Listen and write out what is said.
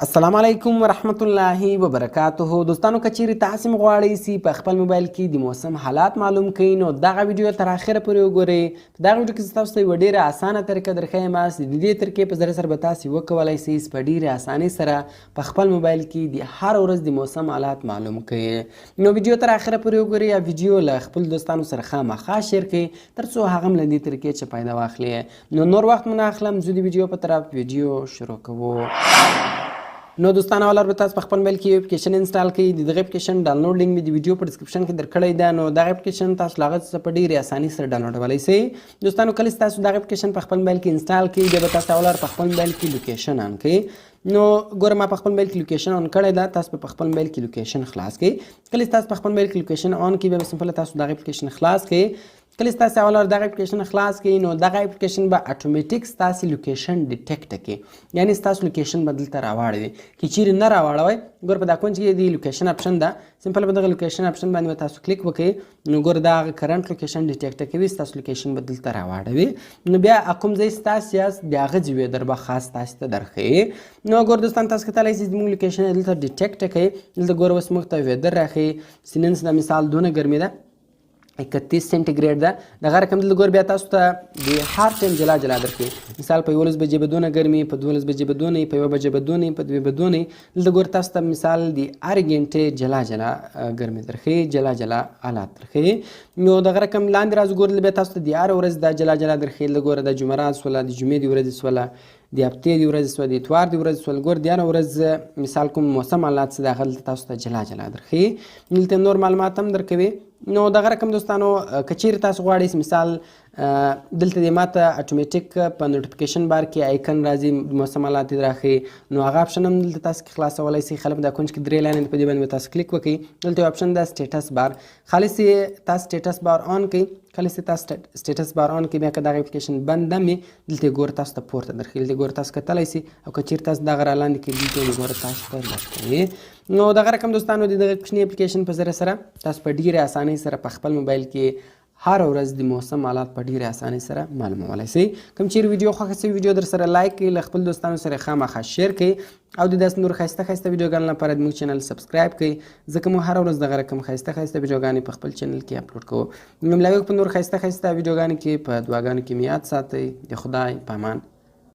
السلام علیکم ورحمت الله وبرکاته. دوستانو که چیرې تاسو غواړئ چې په خپل موبایل کې د موسم حالات معلوم کړئ نو دغه ویډیو تر اخره پورې وګورئ. په دغه ویډیو کې تاسو ته یوه ډېره اسانه طریقه درښیم چې د دې طریقې په ذریعه سره به تاسو وکولی شئ چې په ډېرې اسانۍ سره په خپل موبایل کې د هر ورځ د موسم حالات معلوم کړئ. نو ویډیو تر اخره پورې وګورئ یا ویډیو له خپل دوستانو سره خامخا شیر کړئ تر څو هغه هم له دې طریقې څخه فایده واخلي. نو نور وخت مو نه اخلم، زه د ویډیو په طرف ویډیو شروع کوو. نو دوستان اول به تاسو په خپل موبایل کې یو اپلیکیشن انسټال کړئ. د دغه اپلیکیشن ډاونلوډ لینک مې د ویډیو په ډسکرپشن کې درکړی ده. نو دغه اپلیکیشن تاسو له هغه څخه په ډېرې اسانۍ سره ډاونلوډولی شئ. دوستانو کله چې تاسو دغه اپلیکیشن په خپل موبایل کې انسټال کړئ بیا به تاسو اول په خپل موبایل کې لوکیشن آن کړئ. نو ګوره ما په خپل موبایل کې لوکیشن آن کړی ده، تاسو په خپل موبایل کې لوکیشن خلاص کړئ. کله چې تاسو په خپل موبایل کې لوکیشن آن کړئ بیا به سمپل تاسو دغه اپلیکیشن خلاص کړئ. کله چې تاسو اول دغه اپلیکیشن خلاص کړئ نو دغه اپلیکیشن به اتوماتیک ستاسو لوکیشن ډیټیکټ کړي، یعنی ستاسو لوکیشن به دلته راواړوي. که چیرې نه راواړوي ګوره په دا کونج کې د لوکیشن اپشن ده، سمپل به دغه لوکیشن اپشن باندې به تاسو کلیک وکړئ. نو ګوره دا هغه کرنټ لوکیشن ډیټیکټ کوي، ستاسو لوکیشن به دلته راواړوي. نو بیا کوم ځای چې تاسو یاست د هغه ځای در به خاص تاسو ته درښیي. نو ګوره دوستان تاسو کتلی شئ زموږ لوکیشن دلته ډیټیکټ کوي. دلته ګوره اوس موږ ته ویدر راښیي چې نن د مثال دونه ګرمي ده 31 سنټیګریډ ده. دغه رقم دلته ګوره بیا تاسو ته د هر ټایم جلا جلا درکوي. مثال په 11 بجې به دونه ګرمي، په 12 بجې به دونه، په 1 بجې به دونه، په 2 به دونه. دلته ګوره تاسو ته مثال د هرې ګنټې جلا جلا ګرمي درښیي، جلا جلا حالات درښیي. نو دغه رقم لاندې راځو ګوره بیا تاسو ته د هرې ورځ دا جلا جلا درښیي. دلته ګوره د جمعرات شوله، د جمعې د ورځې شوله، د هفتې د ورځې شوه، د اتوار د ورځې شوله. ګوره د هره ورځ مثال کوم موسم حالات څه دي هغه دلته تاسو ته جلا جلا درښیي. دلته نور معلومات هم درکوي. نو دغه رقم دوستانو که چیرې تاسو غواړئ مثال دلته د ماته اتوماتیک په نوټیفیکیشن بار کې آیکن راځي موسم حالات یې راښیي. نو هغه اپشن هم دلته تاسو کې خلاصولی شئ. خلک دا کونج کې درې لاینې دي، په دې باندې به تاسو کلیک وکړئ. دلته یو اپشن ده سټیټس بار، خالص یې تاسو سټیټس بار آن کړئ. کله چې تاسو سټیټس بار آن کړئ بیا که دغه اپلیکیشن بند هم وي دلته ګوره تاسو ته پورته درښیي. دلته ګوره تاسو کتلی شئ او که چیرې تاسو دغه رالاندې کړئ دلته نو ګوره تاسو ته لږ کوي. نو دغه رقم دوستانو د دغه کوچني اپلیکیشن په ذریعه سره تاسو په ډېرې اسانۍ سره په خپل موبایل کې هر ورځ د موسم حالات په ډېرې اسانۍ سره معلومولی شئ. کوم چیرې ویډیو خوښه شوي ویډیو در سره لایک کړئ، له خپل دوستانو سره خامخا شیر کړئ او د داسې نور ښایسته ښایسته ویډیوګانو لپاره زموږ چینل سبسکرایب کړئ، ځکه موږ هره ورځ دغه رقم ښایسته ښایسته ویډیوګانې په خپل چینل کې اپلوډ کوو. نو ملاوي په نور ښایسته ښایسته ویډیوګانو کې په دعاګانو کې مې یاد ساتئ. د خدای په امان.